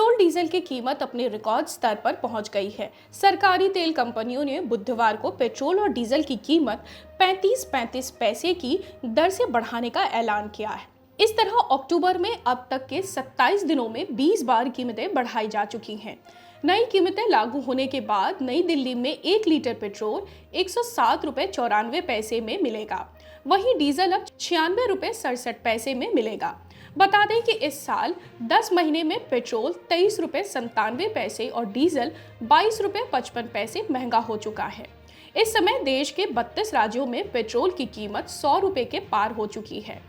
Petrol diesel की कीमत अपने रिकॉर्ड स्तर पर पहुंच गई है। सरकारी तेल कंपनियों ने बुधवार को पेट्रोल और डीजल की कीमत 35-35 पैसे की दर से बढ़ाने का ऐलान किया है। इस तरह अक्टूबर में अब तक के 27 दिनों में 20 बार कीमतें बढ़ाई जा चुकी हैं। नई कीमतें लागू होने के बाद नई दिल्ली में 1 लीटर पेट्रोल 107 रुपये 94 पैसे में मिलेगा। वहीं डीजल अब 96 रुपये 67 पैसे में मिलेगा। बता दें कि इस साल 10 महीने में पेट्रोल 23 रुपये 97 पैसे और डीजल 22 रुपये 55 पैसे महंगा हो चुका है। इस समय देश के 32 राज्यों में पेट्रोल की कीमत 100 रुपये के पार हो चुकी है।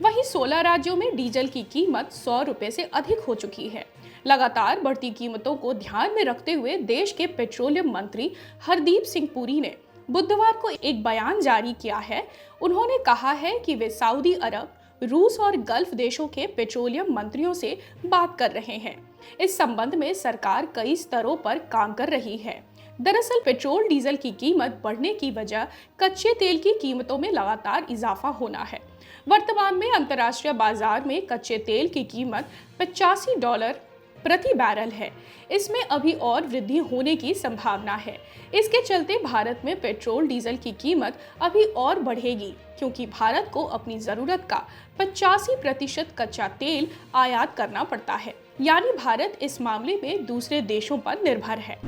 वहीं 16 राज्यों में डीजल की कीमत 100 रुपये से अधिक हो चुकी है। लगातार बढ़ती कीमतों को ध्यान में रखते हुए देश के पेट्रोलियम मंत्री हरदीप सिंह पुरी ने बुधवार को एक बयान जारी किया है। उन्होंने कहा है कि वे सऊदी अरब, रूस और गल्फ देशों के पेट्रोलियम मंत्रियों से बात कर रहे हैं। इस संबंध में सरकार कई स्तरों पर काम कर रही है। दरअसल पेट्रोल डीजल की कीमत बढ़ने की वजह कच्चे तेल की कीमतों में लगातार इजाफा होना है। वर्तमान में अंतर्राष्ट्रीय बाजार में कच्चे तेल की कीमत $85 प्रति बैरल है। इसमें अभी और वृद्धि होने की संभावना है। इसके चलते भारत में पेट्रोल डीजल की कीमत अभी और बढ़ेगी, क्योंकि भारत को अपनी जरूरत का 85% कच्चा तेल आयात करना पड़ता है। यानी भारत इस मामले में दूसरे देशों पर निर्भर है।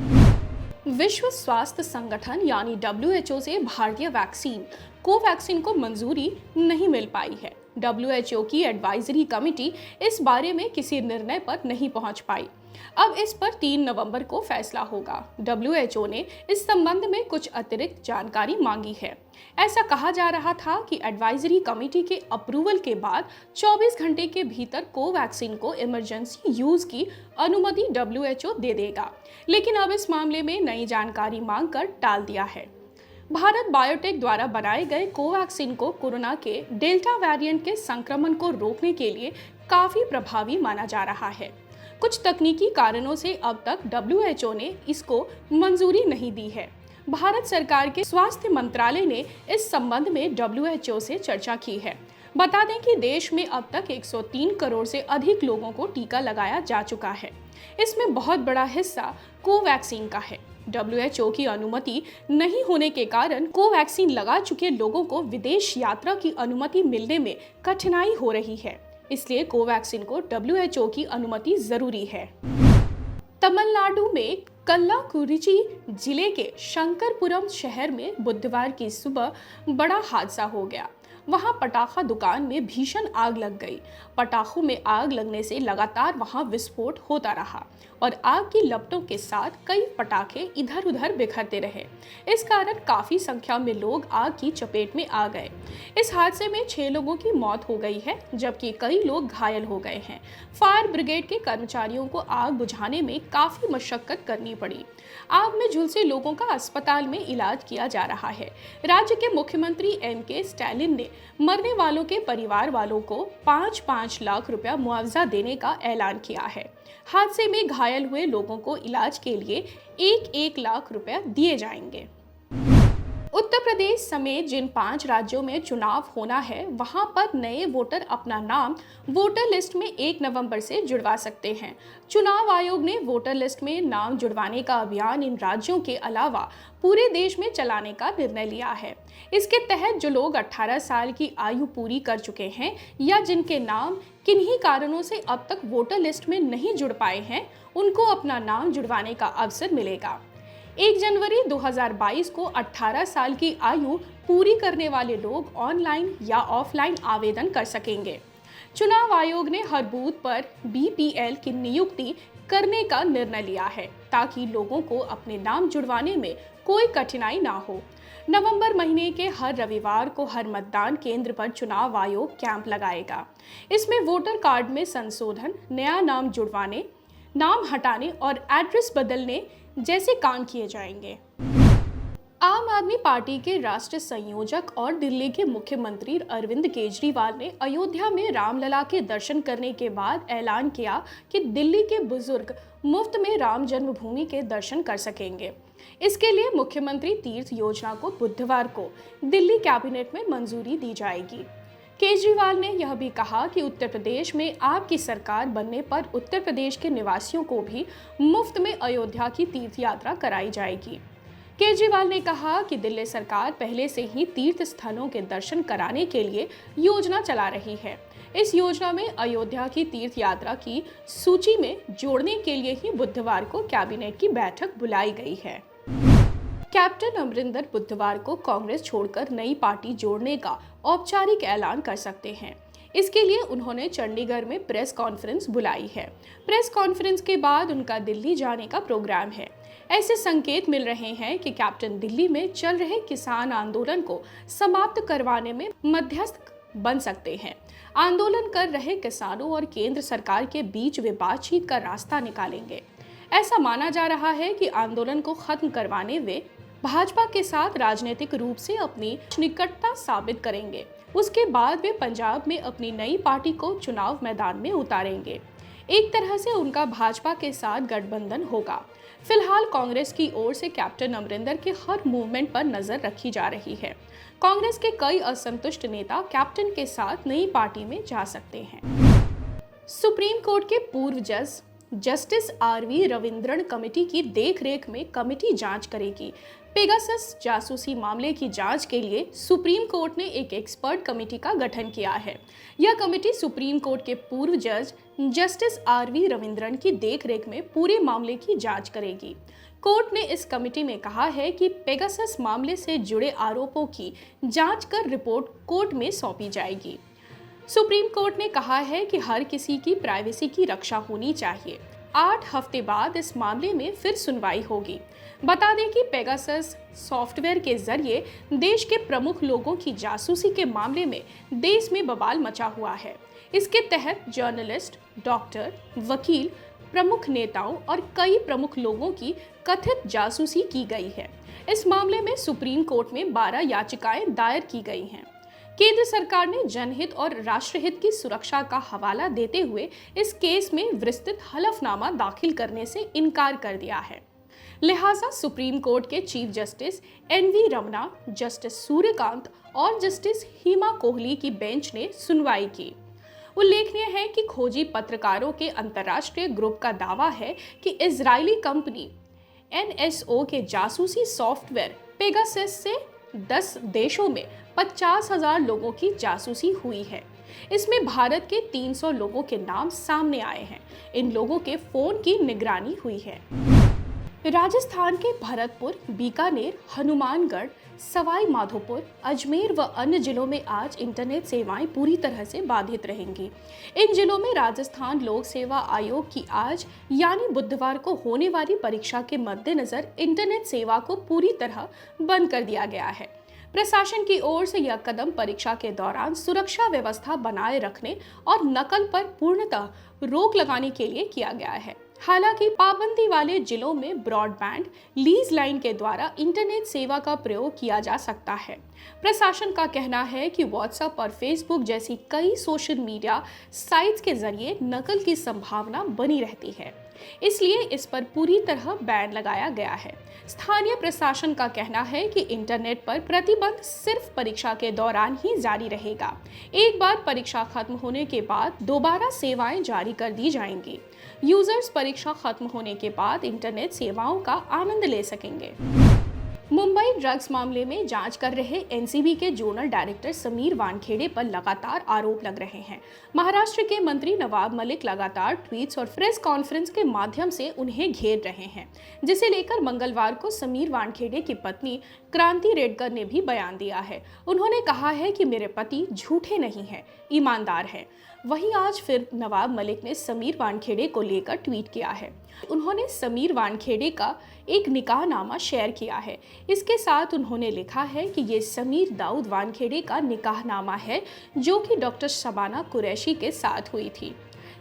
विश्व स्वास्थ्य संगठन यानी WHO से भारतीय वैक्सीन कोवैक्सीन को मंजूरी नहीं मिल पाई है। WHO की एडवाइजरी कमेटी इस बारे में किसी निर्णय पर नहीं पहुंच पाई। अब इस पर 3 नवंबर को फैसला होगा। WHO ने इस संबंध में कुछ अतिरिक्त जानकारी मांगी है। ऐसा कहा जा रहा था कि एडवाइजरी कमेटी के अप्रूवल के बाद 24 घंटे के भीतर कोवैक्सीन को इमरजेंसी यूज की अनुमति WHO दे देगा, लेकिन अब इस मामले में नई जानकारी मांगकर टाल दिया है। भारत बायोटेक द्वारा बनाए गए कोवैक्सीन को कोरोना के डेल्टा वेरिएंट के संक्रमण को रोकने के लिए काफी प्रभावी माना जा रहा है। कुछ तकनीकी कारणों से अब तक WHO ने इसको मंजूरी नहीं दी है। भारत सरकार के स्वास्थ्य मंत्रालय ने इस संबंध में WHO से चर्चा की है। बता दें कि देश में अब तक 103 करोड़ से अधिक लोगों को टीका लगाया जा चुका है। इसमें बहुत बड़ा हिस्सा कोवैक्सीन का है। WHO की अनुमति नहीं होने के कारण कोवैक्सीन लगा चुके लोगों को विदेश यात्रा की अनुमति मिलने में कठिनाई हो रही है। इसलिए कोवैक्सीन को WHO की अनुमति जरूरी है। तमिलनाडु में कल्लाकुरिची जिले के शंकरपुरम शहर में बुधवार की सुबह बड़ा हादसा हो गया। वहां पटाखा दुकान में भीषण आग लग गई। पटाखों में आग लगने से लगातार वहां विस्फोट होता रहा और आग की लपटों के साथ कई पटाखे इधर उधर बिखरते रहे। इस कारण काफी संख्या में लोग आग की चपेट में आ गए। इस हादसे में 6 लोगों की मौत हो गई है, जबकि कई लोग घायल हो गए हैं। फायर ब्रिगेड के कर्मचारियों को आग बुझाने में काफी मशक्कत करनी पड़ी। आग में झुलसे लोगों का अस्पताल में इलाज किया जा रहा है। राज्य के मुख्यमंत्री MK स्टैलिन ने मरने वालों के परिवार वालों को 5-5 लाख रुपया मुआवजा देने का ऐलान किया है। हादसे में घायल हुए लोगों को इलाज के लिए 1-1 लाख रुपया दिए जाएंगे। उत्तर प्रदेश समेत जिन 5 राज्यों में चुनाव होना है, वहां पर नए वोटर अपना नाम वोटर लिस्ट में 1 नवंबर से जुड़वा सकते हैं। चुनाव आयोग ने वोटर लिस्ट में नाम जुड़वाने का अभियान इन राज्यों के अलावा पूरे देश में चलाने का निर्णय लिया है। इसके तहत जो लोग 18 साल की आयु पूरी कर चुके हैं या जिनके नाम किन्हीं कारणों से अब तक वोटर लिस्ट में नहीं जुड़ पाए हैं, उनको अपना नाम जुड़वाने का अवसर मिलेगा। 1 जनवरी 2022 को 18 साल की आयु पूरी करने वाले लोग ऑनलाइन या ऑफलाइन आवेदन कर सकेंगे। चुनाव आयोग ने हर बूथ पर BPL की नियुक्ति करने का निर्णय लिया है, ताकि लोगों को अपने नाम जुड़वाने में कोई कठिनाई ना हो। नवंबर महीने के हर रविवार को हर मतदान केंद्र पर चुनाव आयोग कैंप लगाएगा। इसमें वोटर कार्ड में संशोधन, नया नाम जुड़वाने, नाम हटाने और एड्रेस बदलने जैसे काम किए जाएंगे। आम आदमी पार्टी के राष्ट्रीय संयोजक और दिल्ली के मुख्यमंत्री अरविंद केजरीवाल ने अयोध्या में रामलला के दर्शन करने के बाद ऐलान किया कि दिल्ली के बुजुर्ग मुफ्त में राम जन्मभूमि के दर्शन कर सकेंगे। इसके लिए मुख्यमंत्री तीर्थ योजना को बुधवार को दिल्ली कैबिनेट में मंजूरी दी जाएगी। केजरीवाल ने यह भी कहा कि उत्तर प्रदेश में आपकी सरकार बनने पर उत्तर प्रदेश के निवासियों को भी मुफ्त में अयोध्या की तीर्थ यात्रा कराई जाएगी। केजरीवाल ने कहा कि दिल्ली सरकार पहले से ही तीर्थ स्थलों के दर्शन कराने के लिए योजना चला रही है। इस योजना में अयोध्या की तीर्थ यात्रा की सूची में जोड़ने के लिए ही बुधवार को कैबिनेट की बैठक बुलाई गई है। कैप्टन अमरिंदर बुधवार को कांग्रेस छोड़कर नई पार्टी जोड़ने का औपचारिक ऐलान कर सकते हैं। इसके लिए उन्होंने चंडीगढ़ में प्रेस कॉन्फ्रेंस बुलाई है। प्रेस कॉन्फ्रेंस के बाद उनका दिल्ली जाने का प्रोग्राम है। ऐसे संकेत मिल रहे हैं कि कैप्टन दिल्ली में चल रहे किसान आंदोलन को समाप्त करवाने में मध्यस्थ बन सकते हैं। आंदोलन कर रहे किसानों और केंद्र सरकार के बीच वे बातचीत का रास्ता निकालेंगे। ऐसा माना जा रहा है कि आंदोलन को खत्म करवाने वे भाजपा के साथ राजनीतिक रूप से अपनी निकटता साबित करेंगे। उसके बाद वे पंजाब में अपनी नई पार्टी को चुनाव मैदान में उतारेंगे। एक तरह से उनका भाजपा के साथ गठबंधन होगा। फिलहाल कांग्रेस की ओर से कैप्टन अमरिंदर के हर मूवमेंट पर नजर रखी जा रही है। कांग्रेस के कई असंतुष्ट नेता कैप्टन के साथ नई पार्टी में जा सकते हैं। सुप्रीम कोर्ट के पूर्व जज जस्टिस आरवी रविंद्रन कमेटी की देखरेख में कमेटी जांच करेगी। पेगासस जासूसी मामले की जांच के लिए सुप्रीम कोर्ट ने एक एक्सपर्ट कमेटी का गठन किया है। यह कमेटी सुप्रीम कोर्ट के पूर्व जज जस्टिस आरवी रविंद्रन की देखरेख में पूरे मामले की जांच करेगी। कोर्ट ने इस कमेटी में कहा है कि पेगासस मामले से जुड़े आरोपों की जांच कर रिपोर्ट कोर्ट में सौंपी जाएगी। सुप्रीम कोर्ट ने कहा है कि हर किसी की प्राइवेसी की रक्षा होनी चाहिए। 8 हफ्ते बाद इस मामले में फिर सुनवाई होगी। बता दें कि पेगासस सॉफ्टवेयर के जरिए देश के प्रमुख लोगों की जासूसी के मामले में देश में बवाल मचा हुआ है। इसके तहत जर्नलिस्ट, डॉक्टर, वकील, प्रमुख नेताओं और कई प्रमुख लोगों की कथित जासूसी की गई है। इस मामले में सुप्रीम कोर्ट में 12 याचिकाएं दायर की गई हैं। केंद्र सरकार ने जनहित और राष्ट्रहित की सुरक्षा का हवाला देते हुए इस केस में विस्तृत हलफनामा दाखिल करने से इनकार कर दिया है। लिहाजा सुप्रीम कोर्ट के chief justice N V Ramana, justice Suryakant और जस्टिस हिमा कोहली की बेंच ने सुनवाई की। उल्लेखनीय है कि खोजी पत्रकारों के अंतर्राष्ट्रीय ग्रुप का दावा है कि इजरायली कंपनी एनएसओ के जासूसी सॉफ्टवेयर पेगासस से 10 देशों में 50,000 लोगों की जासूसी हुई है। इसमें भारत के 300 लोगों के नाम सामने आए हैं। इन लोगों के फोन की निगरानी हुई है। राजस्थान के भरतपुर, बीकानेर, हनुमानगढ़, सवाई माधोपुर, अजमेर व अन्य जिलों में आज इंटरनेट सेवाएं पूरी तरह से बाधित रहेंगी। इन जिलों में राजस्थान लोक सेवा आयोग की आज यानी बुधवार को होने वाली परीक्षा के मद्देनजर इंटरनेट सेवा को पूरी तरह बंद कर दिया गया है। प्रशासन की ओर से यह कदम परीक्षा के दौरान सुरक्षा व्यवस्था बनाए रखने और नकल पर पूर्णतः रोक लगाने के लिए किया गया है। हालांकि पाबंदी वाले जिलों में ब्रॉडबैंड लीज लाइन के द्वारा इंटरनेट सेवा का प्रयोग किया जा सकता है। प्रशासन का कहना है कि व्हाट्सएप और फेसबुक जैसी कई सोशल मीडिया साइट्स के जरिए नकल की संभावना बनी रहती है, इसलिए इस पर पूरी तरह बैन लगाया गया है। स्थानीय प्रशासन का कहना है कि इंटरनेट पर प्रतिबंध सिर्फ परीक्षा के दौरान ही जारी रहेगा। एक बार परीक्षा खत्म होने के बाद दोबारा सेवाएं जारी कर दी जाएंगी। यूजर्स परीक्षा खत्म होने के बाद इंटरनेट सेवाओं का आनंद ले सकेंगे। मुंबई ड्रग्स मामले में जांच कर रहे एनसीबी के जोनल डायरेक्टर समीर वानखेड़े पर लगातार आरोप लग रहे हैं। महाराष्ट्र के मंत्री नवाब मलिक लगातार ट्वीट्स और प्रेस कॉन्फ्रेंस के माध्यम से उन्हें घेर रहे हैं, जिसे लेकर मंगलवार को समीर वानखेड़े की पत्नी क्रांति रेडकर ने भी बयान दिया है। उन्होंने कहा है कि मेरे पति झूठे नहीं हैं, ईमानदार हैं। वहीं आज फिर नवाब मलिक ने समीर वानखेड़े को लेकर ट्वीट किया है। उन्होंने समीर वानखेड़े का एक निकाहनामा शेयर किया है। इसके साथ उन्होंने लिखा है कि ये समीर दाऊद वानखेड़े का निकाहनामा है जो कि डॉक्टर शबाना कुरैशी के साथ हुई थी।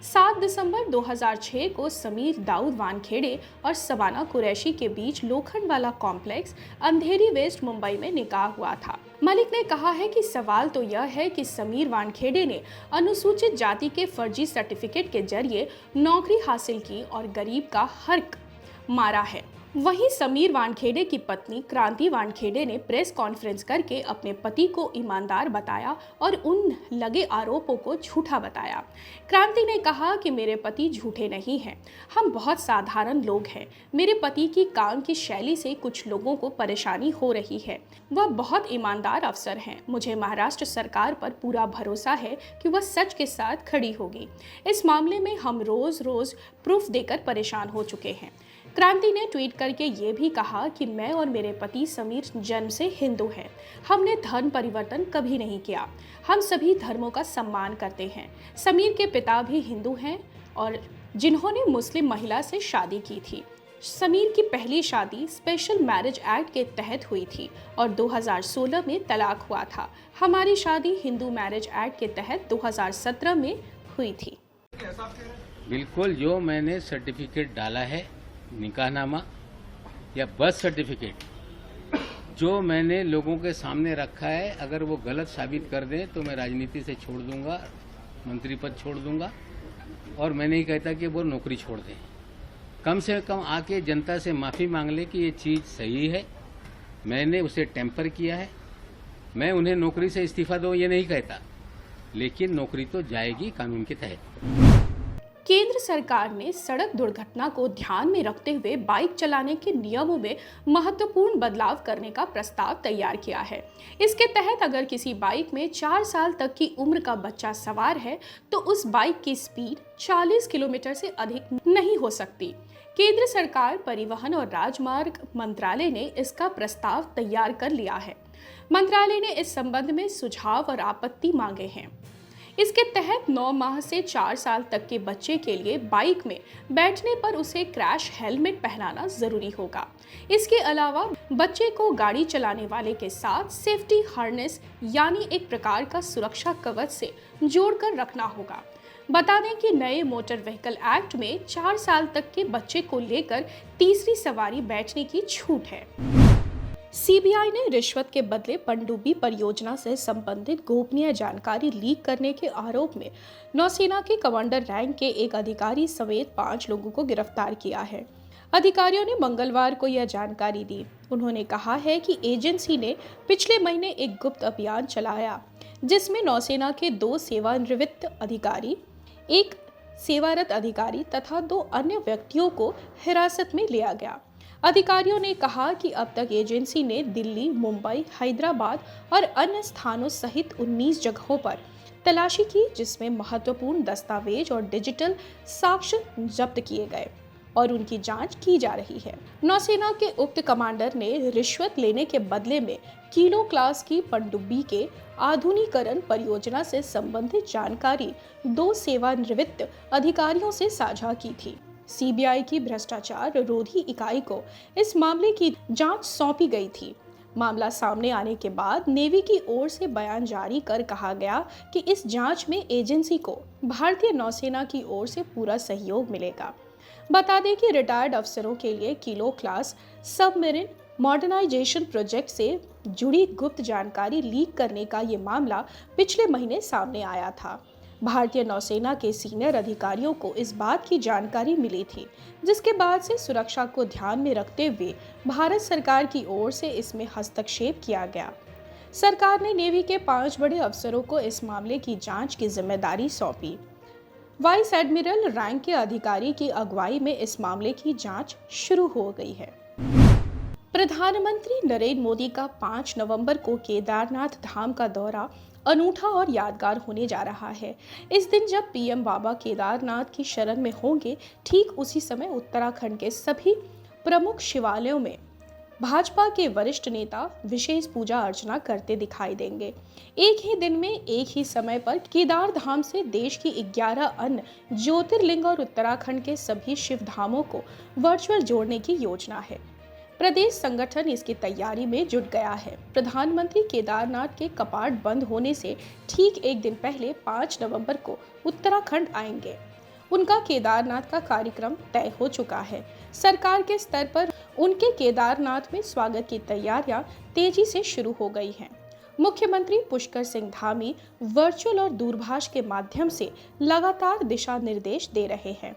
7 दिसंबर 2006 को समीर दाऊद वानखेड़े और शबाना कुरैशी के बीच लोखंडवाला कॉम्प्लेक्स अंधेरी वेस्ट मुंबई में निकाह हुआ था। मलिक ने कहा है कि सवाल तो यह है कि समीर वानखेड़े ने अनुसूचित जाति के फर्जी सर्टिफिकेट के जरिए नौकरी हासिल की और गरीब का हक मारा है। वहीं समीर वानखेड़े की पत्नी क्रांति वानखेड़े ने प्रेस कॉन्फ्रेंस करके अपने पति को ईमानदार बताया और उन लगे आरोपों को झूठा बताया। क्रांति ने कहा कि मेरे पति झूठे नहीं हैं, हम बहुत साधारण लोग हैं। मेरे पति की काम की शैली से कुछ लोगों को परेशानी हो रही है। वह बहुत ईमानदार अफसर हैं। मुझे महाराष्ट्र सरकार पर पूरा भरोसा है कि वह सच के साथ खड़ी होगी। इस मामले में हम रोज रोज प्रूफ देकर परेशान हो चुके हैं। क्रांति ने ट्वीट करके ये भी कहा कि मैं और मेरे पति समीर जन्म से हिंदू हैं। हमने धर्म परिवर्तन कभी नहीं किया। हम सभी धर्मों का सम्मान करते हैं। समीर के पिता भी हिंदू हैं और जिन्होंने मुस्लिम महिला से शादी की थी। समीर की पहली शादी स्पेशल मैरिज एक्ट के तहत हुई थी और 2016 में तलाक हुआ था। हमारी शादी हिंदू मैरिज एक्ट के तहत 2017 में हुई थी। बिल्कुल, जो मैंने सर्टिफिकेट डाला है, निकाहनामा या बर्थ सर्टिफिकेट, जो मैंने लोगों के सामने रखा है, अगर वो गलत साबित कर दें तो मैं राजनीति से छोड़ दूंगा, मंत्री पद छोड़ दूंगा। और मैं नहीं कहता कि वो नौकरी छोड़ दें, कम से कम आके जनता से माफ़ी मांग ले कि ये चीज़ सही है, मैंने उसे टेम्पर किया है। मैं उन्हें नौकरी से इस्तीफा दो ये नहीं कहता, लेकिन नौकरी तो जाएगी कानून के तहत। केंद्र सरकार ने सड़क दुर्घटना को ध्यान में रखते हुए बाइक चलाने के नियमों में महत्वपूर्ण बदलाव करने का प्रस्ताव तैयार किया है। इसके तहत अगर किसी बाइक में 4 साल तक की उम्र का बच्चा सवार है तो उस बाइक की स्पीड 40 किलोमीटर से अधिक नहीं हो सकती। केंद्र सरकार परिवहन और राजमार्ग मंत्रालय ने इसका प्रस्ताव तैयार कर लिया है। मंत्रालय ने इस संबंध में सुझाव और आपत्ति मांगे हैं। इसके तहत 9 माह से 4 साल तक के बच्चे के लिए बाइक में बैठने पर उसे क्रैश हेलमेट पहनाना जरूरी होगा। इसके अलावा बच्चे को गाड़ी चलाने वाले के साथ सेफ्टी हार्नेस यानी एक प्रकार का सुरक्षा कवच से जोड़कर रखना होगा। बता दें कि नए मोटर व्हीकल एक्ट में 4 साल तक के बच्चे को लेकर तीसरी सवारी बैठने की छूट है। सीबीआई ने रिश्वत के बदले पनडुब्बी परियोजना से संबंधित गोपनीय जानकारी लीक करने के आरोप में नौसेना के कमांडर रैंक के एक अधिकारी समेत 5 लोगों को गिरफ्तार किया है। अधिकारियों ने मंगलवार को यह जानकारी दी। उन्होंने कहा है कि एजेंसी ने पिछले महीने एक गुप्त अभियान चलाया जिसमें नौसेना के 2 सेवानिवृत्त अधिकारी, 1 सेवारत अधिकारी तथा 2 अन्य व्यक्तियों को हिरासत में लिया गया। अधिकारियों ने कहा कि अब तक एजेंसी ने दिल्ली, मुंबई, हैदराबाद और अन्य स्थानों सहित 19 जगहों पर तलाशी की जिसमें महत्वपूर्ण दस्तावेज और डिजिटल साक्ष्य जब्त किए गए और उनकी जांच की जा रही है। नौसेना के उक्त कमांडर ने रिश्वत लेने के बदले में किलो क्लास की पनडुब्बी के आधुनिकीकरण परियोजना से संबंधित जानकारी 2 सेवानिवृत्त अधिकारियों से साझा की थी। सीबीआई की भ्रष्टाचार रोधी इकाई को इस मामले की जांच सौंपी गई थी। मामला सामने आने के बाद नेवी की ओर से बयान जारी कर कहा गया कि इस जांच में एजेंसी को भारतीय नौसेना की ओर से पूरा सहयोग मिलेगा। बता दें कि रिटायर्ड अफसरों के लिए kilo class submarine modernisation project से जुड़ी गुप्त जानकारी लीक करने का ये मामला पिछले महीने सामने आया था। भारतीय नौसेना के सीनियर अधिकारियों को इस बात की जानकारी मिली थी, जिसके बाद से सुरक्षा को ध्यान में रखते हुए भारत सरकार की ओर से इसमें हस्तक्षेप किया गया। सरकार ने नेवी के 5 बड़े अफसरों को इस मामले की जांच की जिम्मेदारी सौंपी। वाइस एडमिरल रैंक के अधिकारी की अगुवाई में इस मामले की जांच शुरू हो गई है। प्रधानमंत्री नरेंद्र मोदी का 5 नवंबर को केदारनाथ धाम का दौरा अनूठा और यादगार होने जा रहा है। इस दिन जब पीएम बाबा केदारनाथ की शरण में होंगे, ठीक उसी समय उत्तराखंड के सभी प्रमुख शिवालयों में भाजपा के वरिष्ठ नेता विशेष पूजा अर्चना करते दिखाई देंगे। एक ही दिन में एक ही समय पर केदार धाम से देश की 11 अन्य ज्योतिर्लिंग और उत्तराखंड के सभी शिव धामों को वर्चुअल जोड़ने की योजना है। प्रदेश संगठन इसकी तैयारी में जुट गया है। प्रधानमंत्री केदारनाथ के कपाट बंद होने से ठीक एक दिन पहले 5 नवंबर को उत्तराखंड आएंगे। उनका केदारनाथ का कार्यक्रम तय हो चुका है। सरकार के स्तर पर उनके केदारनाथ में स्वागत की तैयारियां तेजी से शुरू हो गई हैं। मुख्यमंत्री पुष्कर सिंह धामी वर्चुअल और दूरभाष के माध्यम से लगातार दिशा निर्देश दे रहे हैं।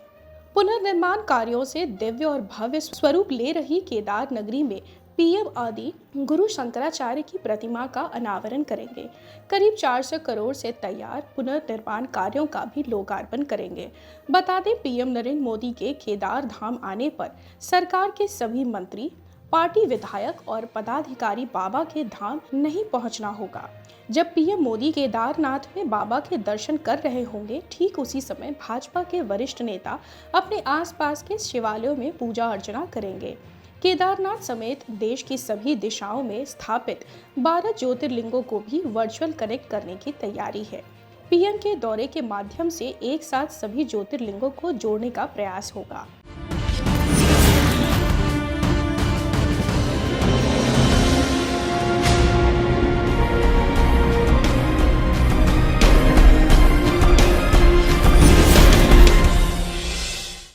पुनर्निर्माण कार्यों से दिव्य और भव्य स्वरूप ले रही केदार नगरी में पीएम आदि गुरु शंकराचार्य की प्रतिमा का अनावरण करेंगे। करीब 400 करोड़ से तैयार पुनर्निर्माण कार्यों का भी लोकार्पण करेंगे। बता दें, पीएम नरेंद्र मोदी के केदार धाम आने पर सरकार के सभी मंत्री, पार्टी विधायक और पदाधिकारी बाबा के धाम नहीं पहुंचना होगा। जब पीएम मोदी केदारनाथ में बाबा के दर्शन कर रहे होंगे, ठीक उसी समय भाजपा के वरिष्ठ नेता अपने आसपास के शिवालयों में पूजा अर्चना करेंगे। केदारनाथ समेत देश की सभी दिशाओं में स्थापित 12 ज्योतिर्लिंगों को भी वर्चुअल कनेक्ट करने की तैयारी है। पीएम के दौरे के माध्यम से एक साथ सभी ज्योतिर्लिंगों को जोड़ने का प्रयास होगा।